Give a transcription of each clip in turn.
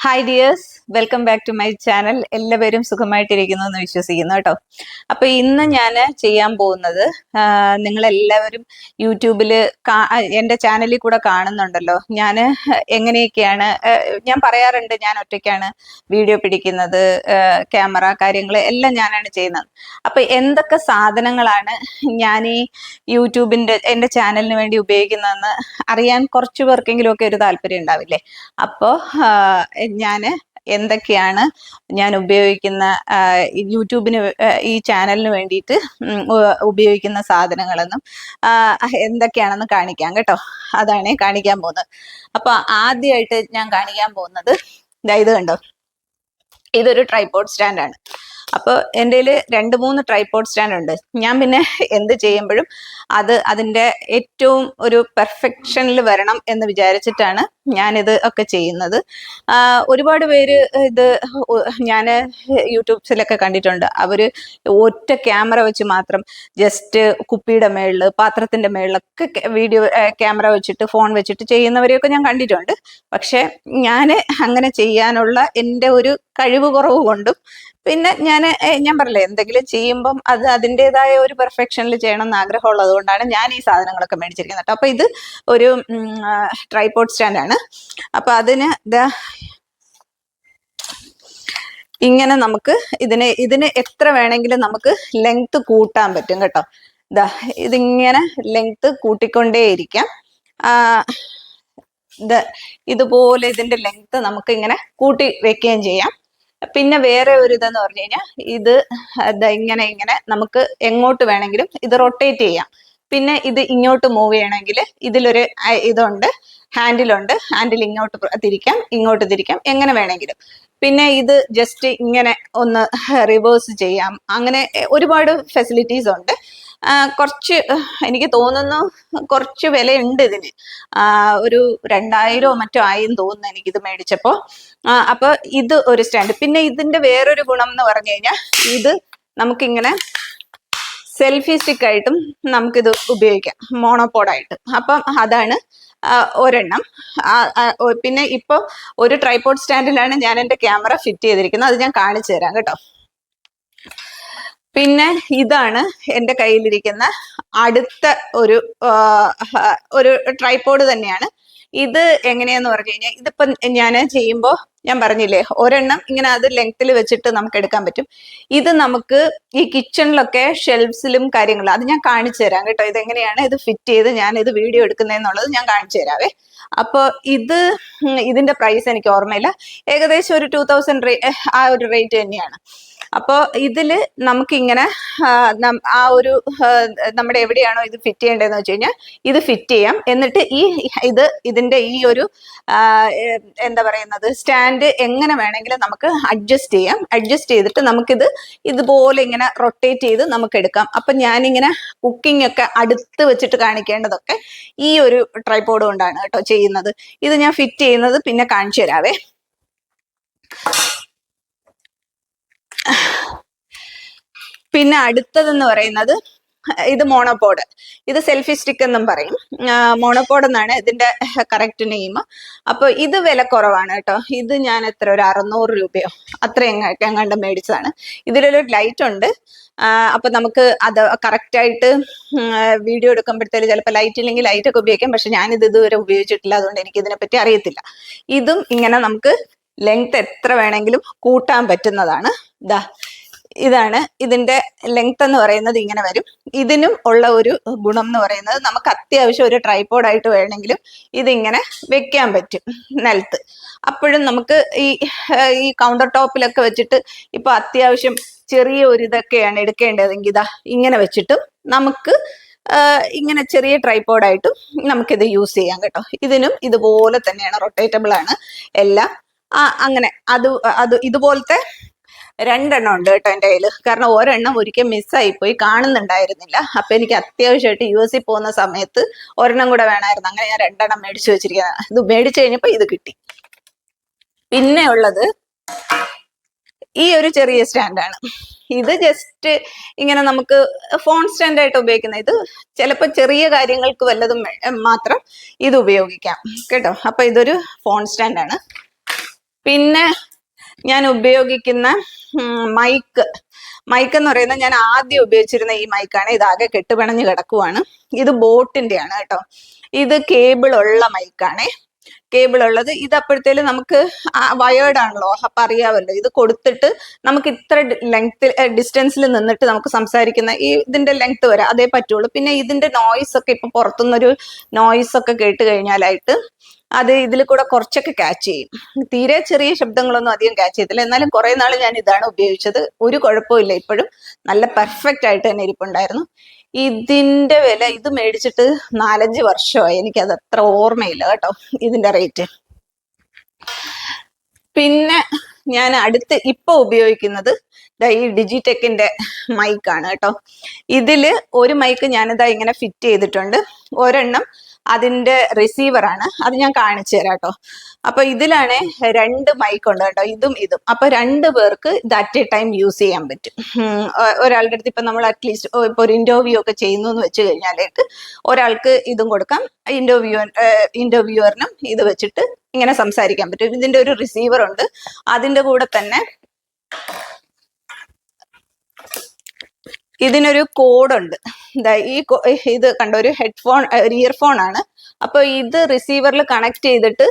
Hi dears, welcome back to my channel. എല്ലാവരും സുഖമായിട്ടിരിക്കുന്നു എന്ന് വിശ്വസിക്കുന്നു കേട്ടോ. അപ്പൊ ഇന്ന് ഞാൻ ചെയ്യാൻ പോകുന്നത്, നിങ്ങളെല്ലാവരും യൂട്യൂബിൽ എൻ്റെ ചാനലിൽ കൂടെ കാണുന്നുണ്ടല്ലോ, ഞാൻ എങ്ങനെയൊക്കെയാണ്, ഞാൻ പറയാറുണ്ട് ഞാൻ ഒറ്റയ്ക്കാണ് വീഡിയോ പിടിക്കുന്നത്, ക്യാമറ കാര്യങ്ങൾ എല്ലാം ഞാനാണ് ചെയ്യുന്നത്. അപ്പൊ എന്തൊക്കെ സാധനങ്ങളാണ് ഞാൻ ഈ എൻ്റെ ചാനലിന് വേണ്ടി ഉപയോഗിക്കുന്നതെന്ന് അറിയാൻ കുറച്ചു പേർക്കെങ്കിലും ഒക്കെ ഒരു താല്പര്യം ഉണ്ടാവില്ലേ. അപ്പോൾ ഞാൻ എന്തൊക്കെയാണ് ഞാൻ ഉപയോഗിക്കുന്ന യൂട്യൂബിന് ഈ ചാനലിന് വേണ്ടിയിട്ട് ഉപയോഗിക്കുന്ന സാധനങ്ങളെന്നും എന്തൊക്കെയാണെന്ന് കാണിക്കാം കേട്ടോ. അതാണ് കാണിക്കാൻ പോകുന്നത്. അപ്പൊ ആദ്യമായിട്ട് ഞാൻ കാണിക്കാൻ പോകുന്നത് ഇത് കണ്ടോ, ഇതൊരു ട്രൈപോഡ് സ്റ്റാൻഡാണ്. അപ്പോൾ എൻ്റെ കയ്യിൽ 2-3 ട്രൈപോഡ് സ്റ്റാൻഡ് ഉണ്ട്. ഞാൻ പിന്നെ എന്ത് ചെയ്യുമ്പോഴും അതിൻ്റെ ഏറ്റവും ഒരു പെർഫെക്ഷനിൽ വരണം എന്ന് വിചാരിച്ചിട്ടാണ് ഞാനിത് ഒക്കെ ചെയ്യുന്നത്. ഒരുപാട് പേര് ഇത് ഞാൻ യൂട്യൂബ്സിലൊക്കെ കണ്ടിട്ടുണ്ട്. അവർ ഒറ്റ ക്യാമറ വെച്ച് മാത്രം ജസ്റ്റ് കുപ്പിയുടെ മേളിൽ, പാത്രത്തിൻ്റെ മേളിലൊക്കെ വീഡിയോ ക്യാമറ വെച്ചിട്ട്, ഫോൺ വെച്ചിട്ട് ചെയ്യുന്നവരെയൊക്കെ ഞാൻ കണ്ടിട്ടുണ്ട്. പക്ഷെ ഞാൻ അങ്ങനെ ചെയ്യാനുള്ള എൻ്റെ ഒരു കഴിവ് കുറവ് കൊണ്ടും, പിന്നെ ഞാൻ പറഞ്ഞില്ലേ, എന്തെങ്കിലും ചെയ്യുമ്പം അത് അതിൻ്റെതായ ഒരു പെർഫെക്ഷനിൽ ചെയ്യണം എന്ന് ആഗ്രഹമുള്ളത് കൊണ്ടാണ് ഞാൻ ഈ സാധനങ്ങളൊക്കെ മേടിച്ചിരിക്കുന്നത്. അപ്പൊ ഇത് ഒരു ട്രൈപോഡ് സ്റ്റാൻഡാണ്. അപ്പൊ അതിന് ഇങ്ങനെ നമുക്ക് ഇതിന് എത്ര വേണമെങ്കിലും നമുക്ക് ലെങ്ത് കൂട്ടാൻ പറ്റും കേട്ടോ. ഇതിങ്ങനെ ലെങ്ത് കൂട്ടിക്കൊണ്ടേയിരിക്കാം. ഇതുപോലെ ഇതിന്റെ ലെങ്ത് നമുക്ക് ഇങ്ങനെ കൂട്ടി വെക്കുകയും ചെയ്യാം. പിന്നെ വേറെ ഒരു ഇതെന്ന് പറഞ്ഞു കഴിഞ്ഞാൽ, ഇത് ഇങ്ങനെ നമുക്ക് എങ്ങോട്ട് വേണമെങ്കിലും ഇത് റൊട്ടേറ്റ് ചെയ്യാം. പിന്നെ ഇത് ഇങ്ങോട്ട് മൂവ് ചെയ്യണമെങ്കിൽ ഇതിലൊരു ഇതുണ്ട്, ഹാൻഡിലുണ്ട്. ഹാൻഡിൽ ഇങ്ങോട്ട് തിരിക്കാം, ഇങ്ങോട്ട് തിരിക്കാം, എങ്ങനെ വേണമെങ്കിലും. പിന്നെ ഇത് ജസ്റ്റ് ഇങ്ങനെ ഒന്ന് റിവേഴ്സ് ചെയ്യാം. അങ്ങനെ ഒരുപാട് ഫെസിലിറ്റീസ് ഉണ്ട്. കുറച്ച് എനിക്ക് തോന്നുന്നു കുറച്ച് വിലയുണ്ട് ഇതിന്. ഒരു 2000 മറ്റോ ആയെന്ന് തോന്നുന്നു എനിക്കിത് മേടിച്ചപ്പോൾ. അപ്പൊ ഇത് ഒരു സ്റ്റാൻഡ്. പിന്നെ ഇതിന്റെ വേറൊരു ഗുണം എന്ന് പറഞ്ഞു കഴിഞ്ഞാൽ, ഇത് നമുക്കിങ്ങനെ സെൽഫി സ്റ്റിക്ക് ആയിട്ടും നമുക്കിത് ഉപയോഗിക്കാം, മോണോപോഡായിട്ട്. അപ്പം അതാണ് ഒരെണ്ണം. പിന്നെ ഇപ്പോൾ ഒരു ട്രൈപോഡ് സ്റ്റാൻഡിലാണ് ഞാൻ എൻ്റെ ക്യാമറ ഫിറ്റ് ചെയ്തിരിക്കുന്നത്. അത് ഞാൻ കാണിച്ചു തരാം കേട്ടോ. പിന്നെ ഇതാണ് എൻ്റെ കയ്യിലിരിക്കുന്ന അടുത്ത ഒരു ട്രൈപോഡ് തന്നെയാണ്. ഇത് എങ്ങനെയാന്ന് പറഞ്ഞു കഴിഞ്ഞാൽ, ഇതിപ്പം ഞാൻ ചെയ്യുമ്പോൾ ഞാൻ പറഞ്ഞില്ലേ, ഒരെണ്ണം ഇങ്ങനെ അത് ലെങ്ത്തിൽ വെച്ചിട്ട് നമുക്ക് എടുക്കാൻ പറ്റും. ഇത് നമുക്ക് ഈ കിച്ചണിലൊക്കെ ഷെൽഫ്സിലും കാര്യങ്ങളും, അത് ഞാൻ കാണിച്ചു തരാം കേട്ടോ. ഇതെങ്ങനെയാണ് ഇത് ഫിറ്റ് ചെയ്ത് ഞാൻ ഇത് വീഡിയോ എടുക്കുന്നതെന്നുള്ളത് ഞാൻ കാണിച്ചു തരാവേ. അപ്പോൾ ഇതിന്റെ പ്രൈസ് എനിക്ക് ഓർമ്മയില്ല, ഏകദേശം ഒരു 2000 ആ ഒരു റേറ്റ് തന്നെയാണ്. അപ്പോൾ ഇതില് നമുക്കിങ്ങനെ നമ്മുടെ എവിടെയാണോ ഇത് ഫിറ്റ് ചെയ്യേണ്ടതെന്ന് വെച്ച് കഴിഞ്ഞാൽ ഇത് ഫിറ്റ് ചെയ്യാം. എന്നിട്ട് ഇതിന്റെ ഈ ഒരു എന്താ പറയുന്നത്, സ്റ്റാൻഡ് എങ്ങനെ വേണമെങ്കിലും നമുക്ക് അഡ്ജസ്റ്റ് ചെയ്യാം. അഡ്ജസ്റ്റ് ചെയ്തിട്ട് നമുക്കിത് ഇതുപോലെ ഇങ്ങനെ റൊട്ടേറ്റ് ചെയ്ത് നമുക്ക് എടുക്കാം. അപ്പൊ ഞാനിങ്ങനെ കുക്കിംഗ് ഒക്കെ അടുത്ത് വെച്ചിട്ട് കാണിക്കേണ്ടതൊക്കെ ഈ ഒരു ട്രൈപോഡ് കൊണ്ടാണ് കേട്ടോ ചെയ്യുന്നത്. ഇത് ഞാൻ ഫിറ്റ് ചെയ്യുന്നത് പിന്നെ കാണിച്ചു തരാവേ. പിന്നെ അടുത്തതെന്ന് പറയുന്നത്, ഇത് മോണോപോഡ്. ഇത് സെൽഫി സ്റ്റിക്ക് എന്നും പറയും. മോണോപോഡ് എന്നാണ് ഇതിന്റെ കറക്റ്റ് നെയിം. അപ്പൊ ഇത് വില കുറവാണ് കേട്ടോ. ഇത് ഞാൻ ഒരു 600 രൂപയോ എങ്ങാണ്ട് മേടിച്ചതാണ്. ഇതിലൊരു ലൈറ്റ് ഉണ്ട്. അപ്പൊ നമുക്ക് അത് കറക്റ്റായിട്ട് വീഡിയോ എടുക്കുമ്പോഴത്തേക്ക് ചിലപ്പോൾ ലൈറ്റ് ഇല്ലെങ്കിൽ ലൈറ്റ് ഒക്കെ ഉപയോഗിക്കാം. പക്ഷെ ഞാനിത് ഇതുവരെ ഉപയോഗിച്ചിട്ടില്ല, അതുകൊണ്ട് എനിക്ക് ഇതിനെപ്പറ്റി അറിയത്തില്ല. ഇതും ഇങ്ങനെ നമുക്ക് ലെങ്ത് എത്ര വേണമെങ്കിലും കൂട്ടാൻ പറ്റുന്നതാണ്. ഇതാണ് ഇതിന്റെ ലെങ്ത് എന്ന് പറയുന്നത്. ഇങ്ങനെ വരും. ഇതിനും ഉള്ള ഒരു ഗുണം എന്ന് പറയുന്നത്, നമുക്ക് അത്യാവശ്യം ഒരു ട്രൈപോഡായിട്ട് വേണമെങ്കിലും ഇതിങ്ങനെ വെക്കാൻ പറ്റും നിലത്ത്. അപ്പോഴും നമുക്ക് ഈ കൗണ്ടർ ടോപ്പിലൊക്കെ വെച്ചിട്ട് ഇപ്പൊ അത്യാവശ്യം ചെറിയ ഒരു ഇതൊക്കെയാണ് എടുക്കേണ്ടതെങ്കിൽ ഇങ്ങനെ വെച്ചിട്ടും നമുക്ക് ഇങ്ങനെ ചെറിയ ട്രൈപോഡായിട്ടും നമുക്കിത് യൂസ് ചെയ്യാം കേട്ടോ. ഇതിനും ഇതുപോലെ തന്നെയാണ്, റൊട്ടേറ്റബിൾ ആണ് എല്ലാം. അങ്ങനെ ഇതുപോലത്തെ 2 എണ്ണം ഉണ്ട് കേട്ടോ എൻ്റെ കയ്യിൽ. കാരണം ഒരെണ്ണം ഒരിക്കൽ മിസ്സായിപ്പോയി, കാണുന്നുണ്ടായിരുന്നില്ല. അപ്പൊ എനിക്ക് അത്യാവശ്യമായിട്ട് US പോകുന്ന സമയത്ത് ഒരെണ്ണം കൂടെ വേണമായിരുന്നു. അങ്ങനെ ഞാൻ 2 എണ്ണം മേടിച്ചു വെച്ചിരിക്കുന്നത്. ഇത് മേടിച്ചു കഴിഞ്ഞപ്പോ ഇത് കിട്ടി. പിന്നെ ഉള്ളത് ഈ ഒരു ചെറിയ സ്റ്റാൻഡാണ്. ഇത് ജസ്റ്റ് ഇങ്ങനെ നമുക്ക് ഫോൺ സ്റ്റാൻഡായിട്ട് ഉപയോഗിക്കുന്ന, ഇത് ചിലപ്പോൾ ചെറിയ കാര്യങ്ങൾക്ക് വല്ലതും മാത്രം ഇത് ഉപയോഗിക്കാം കേട്ടോ. അപ്പൊ ഇതൊരു ഫോൺ സ്റ്റാൻഡാണ്. പിന്നെ ഞാൻ ഉപയോഗിക്കുന്ന മൈക്ക് എന്ന് പറയുന്നത് ഞാൻ ആദ്യം ഉപയോഗിച്ചിരുന്ന ഈ മൈക്കാണ്. ഇതാകെ കെട്ടുപിണഞ്ഞ് കിടക്കുവാണ്. ഇത് ബോട്ടിന്റെ ആണ് കേട്ടോ. ഇത് കേബിൾ ഉള്ള മൈക്കാണേ. കേബിൾ ഉള്ളത്. ഇത് അപ്പോഴത്തേലും നമുക്ക് വയേർഡ് ആണല്ലോ, അപ്പൊ അറിയാമല്ലോ. ഇത് കൊടുത്തിട്ട് നമുക്ക് ഇത്ര ലെങ്ത് ഡിസ്റ്റൻസിൽ നിന്നിട്ട് നമുക്ക് സംസാരിക്കുന്ന ഇതിന്റെ ലെങ്ത് വരെ അതേ പറ്റുള്ളൂ. പിന്നെ ഇതിന്റെ നോയ്സ് ഒക്കെ ഇപ്പൊ പുറത്തുനിന്നൊരു നോയ്സ് ഒക്കെ കേട്ട് കഴിഞ്ഞാലായിട്ട് അത് ഇതിൽ കൂടെ കുറച്ചൊക്കെ ക്യാച്ച് ചെയ്യും. തീരെ ചെറിയ ശബ്ദങ്ങളൊന്നും അധികം ക്യാച്ച് ചെയ്തില്ല. എന്നാലും കുറെ നാൾ ഞാൻ ഇതാണ് ഉപയോഗിച്ചത്. ഒരു കുഴപ്പമില്ല. ഇപ്പോഴും നല്ല പെർഫെക്റ്റ് ആയിട്ട് തന്നെ ഇരിപ്പുണ്ടായിരുന്നു. ഇതിന്റെ വില, ഇത് മേടിച്ചിട്ട് 4-5 വർഷമായി. എനിക്കത് അത്ര ഓർമ്മയില്ല കേട്ടോ ഇതിന്റെ റേറ്റ്. പിന്നെ ഞാൻ അടുത്ത് ഇപ്പൊ ഉപയോഗിക്കുന്നത് ഈ ഡിജിടെക്കിന്റെ മൈക്കാണ് കേട്ടോ. ഇതില് ഒരു മൈക്ക് ഞാനിതാ ഇങ്ങനെ ഫിറ്റ് ചെയ്തിട്ടുണ്ട്. ഒരെണ്ണം അതിന്റെ റിസീവർ ആണ്. അത് ഞാൻ കാണിച്ചു തരാം കേട്ടോ. അപ്പൊ ഇതിലാണ് 2 മൈക്ക് ഉണ്ട് കേട്ടോ, ഇതും ഇതും. അപ്പൊ 2 പേർക്ക് ഇത് അറ്റ് എ ടൈം യൂസ് ചെയ്യാൻ പറ്റും. ഒരാളുടെ അടുത്ത് ഇപ്പൊ നമ്മൾ അറ്റ്ലീസ്റ്റ് ഇപ്പൊ ഒരു ഇന്റർവ്യൂ ഒക്കെ ചെയ്യുന്നു എന്ന് വെച്ച് കഴിഞ്ഞാലേക്ക് ഒരാൾക്ക് ഇതും കൊടുക്കാം, ഇന്റർവ്യൂവറിനും ഇത് വെച്ചിട്ട് ഇങ്ങനെ സംസാരിക്കാൻ പറ്റും. ഇതിന്റെ ഒരു റിസീവർ ഉണ്ട്. അതിന്റെ കൂടെ തന്നെ ഇതിനൊരു കോഡുണ്ട്. ഇത് കണ്ട ഒരു ഹെഡ്ഫോൺ, ഒരു ഇയർഫോൺ ആണ്. അപ്പൊ ഇത് റിസീവറിൽ കണക്ട് ചെയ്തിട്ട്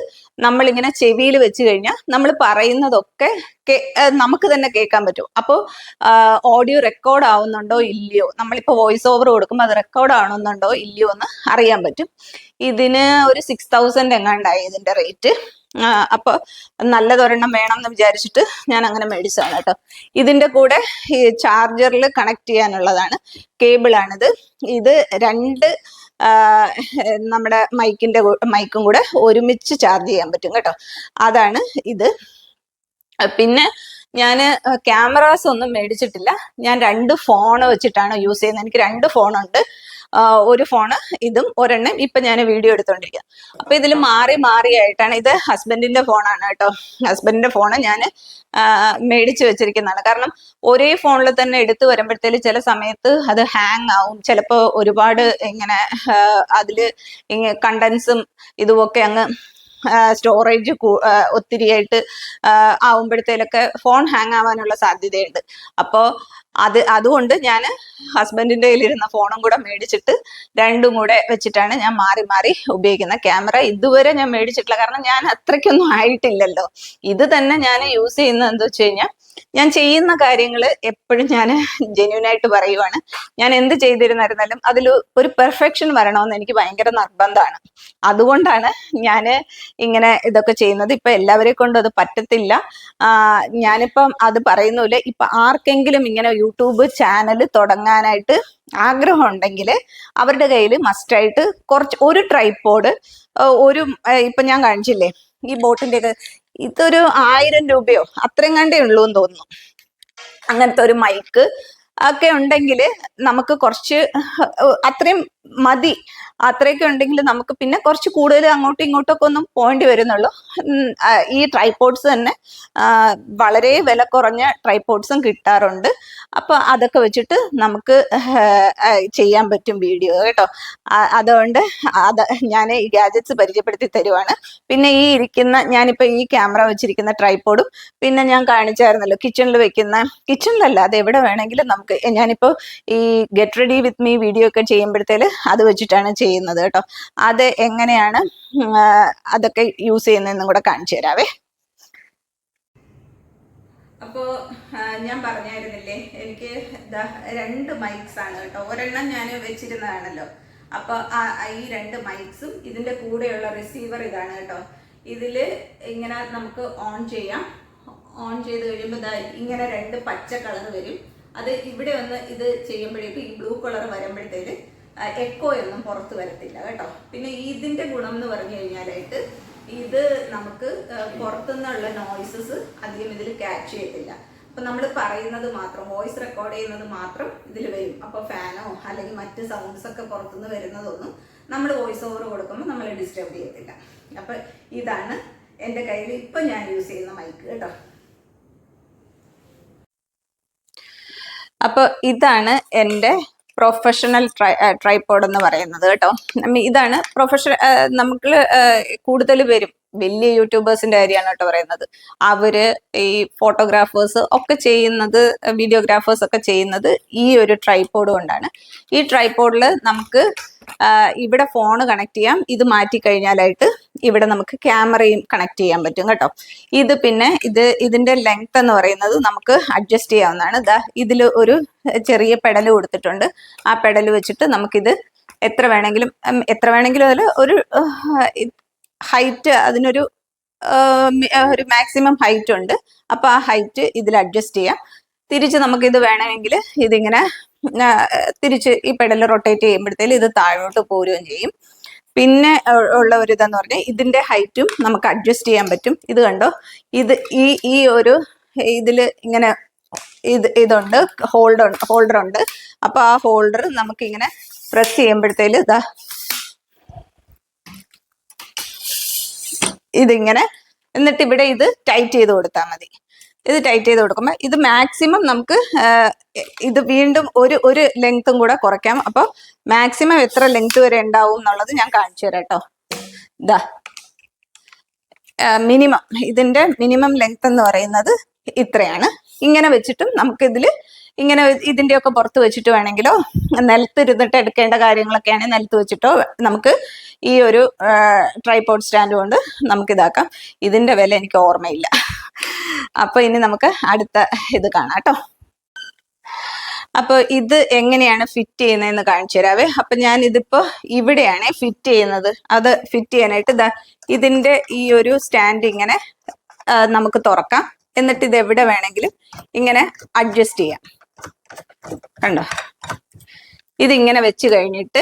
നമ്മളിങ്ങനെ ചെവിയിൽ വെച്ച് കഴിഞ്ഞാൽ നമ്മൾ പറയുന്നതൊക്കെ നമുക്ക് തന്നെ കേൾക്കാൻ പറ്റും. അപ്പോൾ ഓഡിയോ റെക്കോർഡ് ആവുന്നുണ്ടോ ഇല്ലയോ, നമ്മളിപ്പോൾ വോയിസ് ഓവർ കൊടുക്കുമ്പോൾ അത് റെക്കോർഡ് ആവുന്നുണ്ടോ ഇല്ലയോ എന്ന് അറിയാൻ പറ്റും. ഇതിന് ഒരു 6000 എങ്ങാണ്ടായി ഇതിന്റെ റേറ്റ്. അപ്പൊ നല്ലതൊരെണ്ണം വേണം എന്ന് വിചാരിച്ചിട്ട് ഞാൻ അങ്ങനെ മേടിച്ചതാണ് കേട്ടോ. ഇതിന്റെ കൂടെ ഈ ചാർജറിൽ കണക്ട് ചെയ്യാനുള്ളതാണ്, കേബിളാണിത്. ഇത് 2 നമ്മുടെ മൈക്കും കൂടെ ഒരുമിച്ച് ചാർജ് ചെയ്യാൻ പറ്റും കേട്ടോ. അതാണ് ഇത്. പിന്നെ ഞാൻ ക്യാമറാസ് ഒന്നും മേടിച്ചിട്ടില്ല. ഞാൻ 2 ഫോൺ വെച്ചിട്ടാണ് യൂസ് ചെയ്യുന്നത്. എനിക്ക് 2 ഫോണുണ്ട്. ഒരു ഫോണ് ഇതും, ഒരെണ്ണം ഇപ്പൊ ഞാൻ വീഡിയോ എടുത്തോണ്ടിരിക്കുക. അപ്പൊ ഇതിൽ മാറിയായിട്ടാണ്. ഇത് ഹസ്ബൻഡിന്റെ ഫോണാണ് കേട്ടോ. ഹസ്ബൻഡിന്റെ ഫോണ് ഞാൻ മേടിച്ചു വെച്ചിരിക്കുന്നതാണ്. കാരണം ഒരേ ഫോണിൽ തന്നെ എടുത്തു വരുമ്പോഴത്തേല് ചില സമയത്ത് അത് ഹാങ് ആവും. ചിലപ്പോ ഒരുപാട് ഇങ്ങനെ അതില് കണ്ടൻസും ഇതുമൊക്കെ അങ്ങ് സ്റ്റോറേജ് ഒത്തിരിയായിട്ട് ആവുമ്പോഴത്തേലൊക്കെ ഫോൺ ഹാങ് ആവാനുള്ള സാധ്യതയുണ്ട്. അപ്പോൾ അതുകൊണ്ട് ഞാൻ ഹസ്ബൻഡിന്റെ കയ്യിലിരുന്ന ഫോണും കൂടെ മേടിച്ചിട്ട് 2ഉം കൂടെ വെച്ചിട്ടാണ് ഞാൻ മാറി ഉപയോഗിക്കുന്നത്. ക്യാമറ ഇതുവരെ ഞാൻ മേടിച്ചിട്ടില്ല, കാരണം ഞാൻ അത്രയ്ക്കൊന്നും ആയിട്ടില്ലല്ലോ. ഇത് തന്നെ ഞാൻ യൂസ് ചെയ്യുന്നത് എന്താ വെച്ച് കഴിഞ്ഞാൽ, ഞാൻ ചെയ്യുന്ന കാര്യങ്ങൾ എപ്പോഴും ഞാൻ ജെന്യൂനായിട്ട് പറയുവാണ്. ഞാൻ എന്ത് ചെയ്തിരുന്നായിരുന്നാലും അതിൽ ഒരു പെർഫെക്ഷൻ വരണമെന്ന് എനിക്ക് ഭയങ്കര നിർബന്ധമാണ്. അതുകൊണ്ടാണ് ഞാൻ ഇങ്ങനെ ഇതൊക്കെ ചെയ്യുന്നത്. ഇപ്പൊ എല്ലാവരെ കൊണ്ടും അത് പറ്റത്തില്ല. ഞാനിപ്പം അത് പറയുന്നില്ല. ഇപ്പൊ ആർക്കെങ്കിലും ഇങ്ങനെ യൂട്യൂബ് ചാനൽ തുടങ്ങാനായിട്ട് ആഗ്രഹം ഉണ്ടെങ്കിൽ അവരുടെ കയ്യിൽ മസ്റ്റായിട്ട് ഒരു ട്രൈപോഡ്, ഇപ്പൊ ഞാൻ കാണിച്ചില്ലേ ഈ ബോട്ടിന്റെ ഒക്കെ, ഇതൊരു 1000 രൂപയോ അത്രയും കണ്ടേ ഉള്ളൂ എന്ന് തോന്നുന്നു. അങ്ങനത്തെ ഒരു മൈക്ക് ഒക്കെ ഉണ്ടെങ്കിൽ നമുക്ക് കുറച്ച് അത്രയും മതി. അത്രയൊക്കെ ഉണ്ടെങ്കിൽ നമുക്ക് പിന്നെ കുറച്ച് കൂടുതൽ അങ്ങോട്ടും ഇങ്ങോട്ടൊക്കെ ഒന്നും പോകേണ്ടി വരുന്നുള്ളൂ. ഈ ട്രൈപോഡ്സ് തന്നെ വളരെ വില കുറഞ്ഞ ട്രൈപോഡ്സും കിട്ടാറുണ്ട്. അപ്പൊ അതൊക്കെ വെച്ചിട്ട് നമുക്ക് ചെയ്യാൻ പറ്റും വീഡിയോ കേട്ടോ. അതുകൊണ്ട് ഞാൻ ഈ ഗാഡ്ജറ്റ്സ് പരിചയപ്പെടുത്തി തരുവാണ്. പിന്നെ ഈ ഞാനിപ്പോ ഈ ക്യാമറ വെച്ചിരിക്കുന്ന ട്രൈപോഡും, പിന്നെ ഞാൻ കാണിച്ചായിരുന്നല്ലോ കിച്ചണിൽ വെക്കുന്ന, കിച്ചണിലല്ല അത് എവിടെ വേണമെങ്കിലും നമുക്ക്, ഞാനിപ്പോ ഈ get ready with me video ഒക്കെ ചെയ്യുമ്പോഴത്തേല് അത് വെച്ചിട്ടാണ് ചെയ്യുന്നത് കേട്ടോ. അത് എങ്ങനെയാണ് അതൊക്കെ യൂസ് ചെയ്യുന്നതെന്നും കൂടെ കാണിച്ചു തരാവേ. അപ്പോ ഞാൻ പറഞ്ഞായിരുന്നില്ലേ, എനിക്ക് 2 മൈക്സ് ആണ് കേട്ടോ. ഒരെണ്ണം ഞാൻ വെച്ചിരുന്നതാണല്ലോ. അപ്പൊ ഈ 2 മൈക്സും ഇതിന്റെ കൂടെയുള്ള റിസീവർ ഇതാണ് കേട്ടോ. ഇതില് ഇങ്ങനെ നമുക്ക് ഓൺ ചെയ്യാം. ഓൺ ചെയ്ത് കഴിയുമ്പോൾ ഇങ്ങനെ 2 പച്ച കളർ വരും. അത് ഇവിടെ വന്ന് ഇത് ചെയ്യുമ്പോഴേക്കും ഈ ബ്ലൂ കളർ വരുമ്പോഴത്തേക്ക് എക്കോ ഒന്നും പുറത്ത് വരത്തില്ല കേട്ടോ. പിന്നെ ഇതിന്റെ ഗുണം എന്ന് പറഞ്ഞു കഴിഞ്ഞാലായിട്ട് ഇത് നമുക്ക് പുറത്തുനിന്നുള്ള നോയ്സസ് അധികം ഇതിൽ ക്യാച്ച് ചെയ്യത്തില്ല. അപ്പൊ നമ്മൾ പറയുന്നത് മാത്രം, വോയിസ് റെക്കോർഡ് ചെയ്യുന്നത് മാത്രം ഇതിൽ വരും. അപ്പൊ ഫാനോ അല്ലെങ്കിൽ മറ്റ് സൗണ്ട്സ് ഒക്കെ പുറത്തുനിന്ന് വരുന്നതൊന്നും നമ്മൾ വോയിസ് ഓവർ കൊടുക്കുമ്പോൾ നമ്മൾ ഡിസ്റ്റർബ് ചെയ്യത്തില്ല. അപ്പൊ ഇതാണ് എൻ്റെ കയ്യിൽ ഇപ്പൊ ഞാൻ യൂസ് ചെയ്യുന്ന മൈക്ക് കേട്ടോ. അപ്പൊ ഇതാണ് എൻ്റെ പ്രൊഫഷണൽ ട്രൈപോഡ് എന്ന് പറയുന്നത് കേട്ടോ. ഇതാണ് നമുക്ക് കൂടുതൽ വരും. വലിയ യൂട്യൂബേഴ്സിന്റെ കാര്യമാണ് കേട്ടോ പറയുന്നത്. അവര് ഈ ഫോട്ടോഗ്രാഫേഴ്സ് ഒക്കെ ചെയ്യുന്നത്, വീഡിയോഗ്രാഫേഴ്സ് ഒക്കെ ചെയ്യുന്നത് ഈ ഒരു ട്രൈപോഡ് കൊണ്ടാണ്. ഈ ട്രൈപോഡിൽ നമുക്ക് ഇവിടെ ഫോണ് കണക്ട് ചെയ്യാം. ഇത് മാറ്റി കഴിഞ്ഞാലായിട്ട് ഇവിടെ നമുക്ക് ക്യാമറയും കണക്ട് ചെയ്യാൻ പറ്റും കേട്ടോ. ഇത് പിന്നെ ഇതിന്റെ ലെങ്ത് എന്ന് പറയുന്നത് നമുക്ക് അഡ്ജസ്റ്റ് ചെയ്യാവുന്നതാണ്. ഇതിൽ ഒരു ചെറിയ പെഡൽ കൊടുത്തിട്ടുണ്ട്. ആ പെഡൽ വെച്ചിട്ട് നമുക്കിത് എത്ര വേണമെങ്കിലും അതിൽ ഒരു ഹൈറ്റ്, അതിനൊരു ഒരു മാക്സിമം ഹൈറ്റ് ഉണ്ട്. അപ്പൊ ആ ഹൈറ്റ് ഇതിൽ അഡ്ജസ്റ്റ് ചെയ്യാം. തിരിച്ച് നമുക്കിത് വേണമെങ്കിൽ ഇതിങ്ങനെ തിരിച്ച് ഈ പെഡൽ റൊട്ടേറ്റ് ചെയ്യുമ്പോഴത്തേലും ഇത് താഴോട്ട് പോരുകയും ചെയ്യും. പിന്നെ ഉള്ള ഒരു ഇതെന്ന് പറഞ്ഞാൽ ഇതിന്റെ ഹൈറ്റും നമുക്ക് അഡ്ജസ്റ്റ് ചെയ്യാൻ പറ്റും. ഇത് കണ്ടോ, ഇത് ഈ ഒരു ഇതില് ഇങ്ങനെ ഇതുണ്ട്, ഹോൾഡർ ഉണ്ട്. അപ്പൊ ആ ഹോൾഡർ നമുക്ക് ഇങ്ങനെ പ്രസ് ചെയ്യുമ്പോഴത്തേല് ഇതിങ്ങനെ, എന്നിട്ട് ഇവിടെ ഇത് ടൈറ്റ് ചെയ്ത് കൊടുത്താൽ മതി. ഇത് ടൈറ്റ് ചെയ്ത് കൊടുക്കുമ്പോൾ ഇത് മാക്സിമം നമുക്ക് ഇത് വീണ്ടും ഒരു ലെങ്ത്തും കൂടെ കുറയ്ക്കാം. അപ്പോൾ മാക്സിമം എത്ര ലെങ്ത് വരെ ഉണ്ടാവും എന്നുള്ളത് ഞാൻ കാണിച്ചു തരാം കേട്ടോ. മിനിമം, ഇതിന്റെ മിനിമം ലെങ്ത് എന്ന് പറയുന്നത് ഇത്രയാണ്. ഇങ്ങനെ വെച്ചിട്ടും നമുക്കിതിൽ ഇങ്ങനെ ഇതിന്റെയൊക്കെ പുറത്ത് വെച്ചിട്ട് വേണമെങ്കിലോ, നിലത്തിരുന്നിട്ട് എടുക്കേണ്ട കാര്യങ്ങളൊക്കെ ആണെങ്കിൽ നിലത്ത് വെച്ചിട്ടോ നമുക്ക് ഈ ഒരു ട്രൈപോഡ് സ്റ്റാൻഡ് കൊണ്ട് നമുക്കിതാക്കാം. ഇതിന്റെ വില എനിക്ക് ഓർമ്മയില്ല. അപ്പൊ ഇനി നമുക്ക് അടുത്ത ഇത് കാണാം കേട്ടോ. അപ്പൊ ഇത് എങ്ങനെയാണ് ഫിറ്റ് ചെയ്യുന്നതെന്ന് കാണിച്ചു തരാവേ. അപ്പൊ ഞാൻ ഇതിപ്പോ ഇവിടെയാണ് ഫിറ്റ് ചെയ്യുന്നത്. അത് ഫിറ്റ് ചെയ്യാനായിട്ട് ഇതിന്റെ ഈ ഒരു സ്റ്റാൻഡ് ഇങ്ങനെ നമുക്ക് തുറക്കാം. എന്നിട്ട് ഇത് എവിടെ വേണമെങ്കിലും ഇങ്ങനെ അഡ്ജസ്റ്റ് ചെയ്യാം. കണ്ടോ, ഇതിങ്ങനെ വെച്ച് കഴിഞ്ഞിട്ട്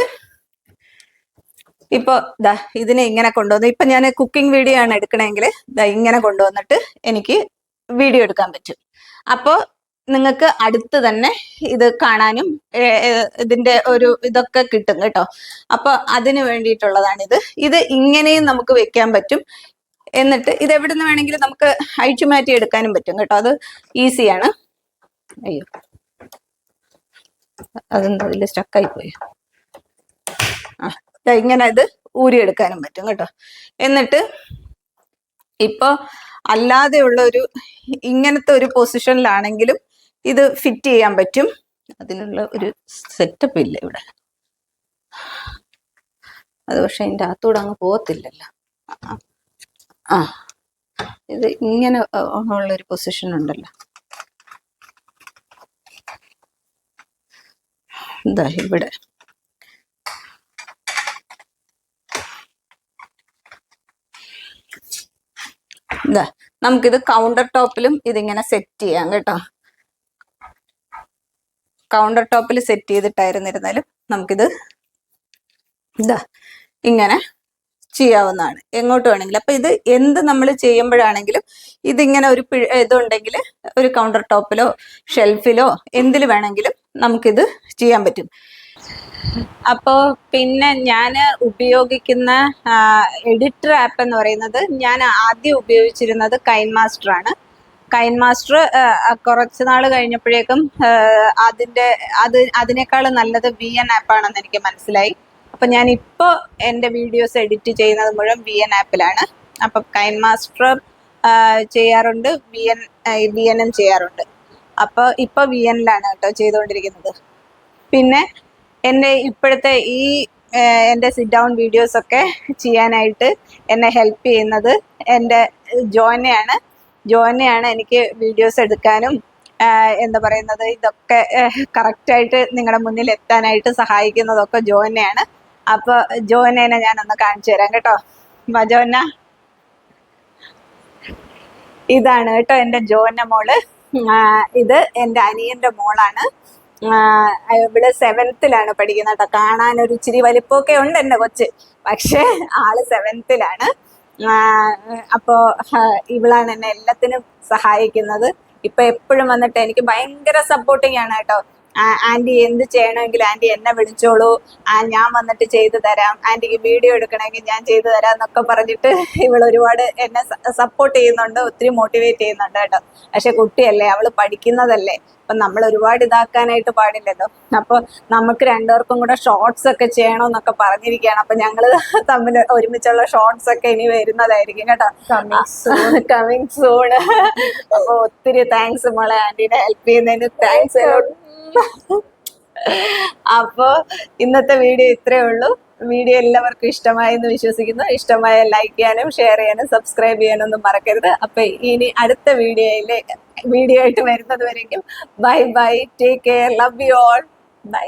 ഇപ്പൊ ഇതിനെ ഇങ്ങനെ കൊണ്ടുവന്ന്, ഇപ്പൊ ഞാൻ കുക്കിംഗ് വീഡിയോ ആണ് എടുക്കണമെങ്കിൽ ഇങ്ങനെ കൊണ്ടുവന്നിട്ട് എനിക്ക് വീഡിയോ എടുക്കാൻ പറ്റും. അപ്പോൾ നിങ്ങൾക്ക് അടുത്ത് തന്നെ ഇത് കാണാനും ഇതിന്റെ ഒരു ഇതൊക്കെ കിട്ടും കേട്ടോ. അപ്പൊ അതിന് വേണ്ടിയിട്ടുള്ളതാണിത്. ഇത് ഇങ്ങനെയും നമുക്ക് വെക്കാൻ പറ്റും. എന്നിട്ട് ഇത് എവിടെ നിന്ന് വേണമെങ്കിലും നമുക്ക് അഴിച്ചു മാറ്റി എടുക്കാനും പറ്റും കേട്ടോ. അത് ഈസിയാണ്. അയ്യോ, അതെന്താ അതിൽ സ്റ്റക്കായി പോയി. ഇങ്ങനെ ഇത് ഊരിയെടുക്കാനും പറ്റും കേട്ടോ. എന്നിട്ട് ഇപ്പൊ അല്ലാതെയുള്ള ഒരു ഇങ്ങനത്തെ ഒരു പൊസിഷനിലാണെങ്കിലും ഇത് ഫിറ്റ് ചെയ്യാൻ പറ്റും. അതിനുള്ള ഒരു സെറ്റപ്പ് ഇല്ല ഇവിടെ. അത് പക്ഷെ അതിൻ്റെ അകത്തൂടെ അങ്ങ് പോകത്തില്ലല്ലോ. ഇത് ഇങ്ങനെ ഉള്ളൊരു പൊസിഷൻ ഉണ്ടല്ലോ. ഇവിടെ നമുക്കിത് കൗണ്ടർ ടോപ്പിലും ഇതിങ്ങനെ സെറ്റ് ചെയ്യാം കേട്ടോ. കൗണ്ടർ ടോപ്പിൽ സെറ്റ് ചെയ്തിട്ടായിരുന്നിരുന്നാലും നമുക്കിത് ഇങ്ങനെ ചെയ്യാവുന്നതാണ്, എങ്ങോട്ട് വേണമെങ്കിലും. അപ്പൊ ഇത് എന്ത് നമ്മൾ ചെയ്യുമ്പോഴാണെങ്കിലും ഇതിങ്ങനെ ഒരു ഇതുണ്ടെങ്കിൽ ഒരു കൗണ്ടർ ടോപ്പിലോ ഷെൽഫിലോ എന്തിൽ വേണമെങ്കിലും നമുക്കിത് ചെയ്യാൻ പറ്റും. അപ്പോ പിന്നെ ഞാൻ ഉപയോഗിക്കുന്ന എഡിറ്റർ ആപ്പ് എന്ന് പറയുന്നത്, ഞാൻ ആദ്യം ഉപയോഗിച്ചിരുന്നത് കൈൻമാസ്റ്റർ ആണ്. കൈൻമാസ്റ്റർ കുറച്ച് നാൾ കഴിഞ്ഞപ്പോഴേക്കും അതിനേക്കാൾ നല്ലത് VN ആപ്പാണെന്ന് എനിക്ക് മനസ്സിലായി. അപ്പൊ ഞാൻ ഇപ്പോൾ എൻ്റെ വീഡിയോസ് എഡിറ്റ് ചെയ്യുന്നത് മുഴുവൻ VN ആപ്പിലാണ്. അപ്പം കൈൻമാസ്റ്റർ ചെയ്യാറുണ്ട്, VN ചെയ്യാറുണ്ട്. അപ്പോൾ ഇപ്പോൾ VN-ലാണ് കേട്ടോ ചെയ്തുകൊണ്ടിരിക്കുന്നത്. പിന്നെ എൻ്റെ ഇപ്പോഴത്തെ എൻ്റെ സിറ്റ് ഡൗൺ വീഡിയോസ് ഒക്കെ ചെയ്യാനായിട്ട് എന്നെ ഹെൽപ്പ് ചെയ്യുന്നത് എൻ്റെ ജോനയാണ് എനിക്ക് വീഡിയോസ് എടുക്കാനും എന്താ പറയുന്നത്, ഇതൊക്കെ കറക്റ്റായിട്ട് നിങ്ങളുടെ മുന്നിൽ എത്താനായിട്ട് സഹായിക്കുന്നതൊക്കെ ജോനയാണ്. അപ്പൊ ജോനേനെ ഞാനൊന്ന് കാണിച്ചു തരാം കേട്ടോ. ജോന, ഇതാണ് കേട്ടോ എൻ്റെ ജോന മോള്. ഇത് എൻ്റെ അനിയന്റെ മോളാണ്. ഇവിടെ 7th-ലാണ് പഠിക്കുന്നത് കേട്ടോ. കാണാനൊരു ഇച്ചിരി വലിപ്പമൊക്കെ ഉണ്ട് എൻ്റെ കൊച്ച്, പക്ഷെ ആള് 7th-ലാണ്. അപ്പോ ഇവളാണ് എന്നെ എല്ലാത്തിനും സഹായിക്കുന്നത്. ഇപ്പൊ എപ്പോഴും വന്നിട്ട് എനിക്ക് ഭയങ്കര സപ്പോർട്ടിങ് ആണ് കേട്ടോ. ആന്റി എന്ത് ചെയ്യണമെങ്കിൽ ആന്റി എന്നെ വിളിച്ചോളൂ, ഞാൻ വന്നിട്ട് ചെയ്തു തരാം, ആന്റിക്ക് വീഡിയോ എടുക്കണമെങ്കിൽ ഞാൻ ചെയ്തു തരാം എന്നൊക്കെ പറഞ്ഞിട്ട് ഇവൾ ഒരുപാട് എന്നെ സപ്പോർട്ട് ചെയ്യുന്നുണ്ട്, ഒത്തിരി മോട്ടിവേറ്റ് ചെയ്യുന്നുണ്ട് കേട്ടോ. പക്ഷെ കുട്ടിയല്ലേ, അവള് പഠിക്കുന്നതല്ലേ, അപ്പൊ നമ്മൾ ഒരുപാട് ഇതാക്കാനായിട്ട് പാടില്ലല്ലോ. അപ്പൊ നമുക്ക് രണ്ടുപേർക്കും കൂടെ ഷോർട്സ് ഒക്കെ ചെയ്യണമെന്നൊക്കെ പറഞ്ഞിരിക്കുകയാണ്. അപ്പൊ ഞങ്ങള് തമ്മിൽ ഒരുമിച്ചുള്ള ഷോർട്സ് ഒക്കെ ഇനി വരുന്നതായിരിക്കും കേട്ടോ, കമ്മിങ് സൂൺ. അപ്പൊ ഒത്തിരി താങ്ക്സ് മോളെ, ആന്റീനെ ഹെൽപ്പ് ചെയ്യുന്നതിന് താങ്ക്സ്. അപ്പൊ ഇന്നത്തെ വീഡിയോ ഇത്രയേ ഉള്ളൂ. വീഡിയോ എല്ലാവർക്കും ഇഷ്ടമായി എന്ന് വിശ്വസിക്കുന്നു. ഇഷ്ടമായ ലൈക്ക് ചെയ്യാനും ഷെയർ ചെയ്യാനും സബ്സ്ക്രൈബ് ചെയ്യാനും ഒന്നും മറക്കരുത്. അപ്പൊ ഇനി അടുത്ത വീഡിയോ ആയിട്ട് വരുന്നത് വരെയും bye bye, take care, love you all, by.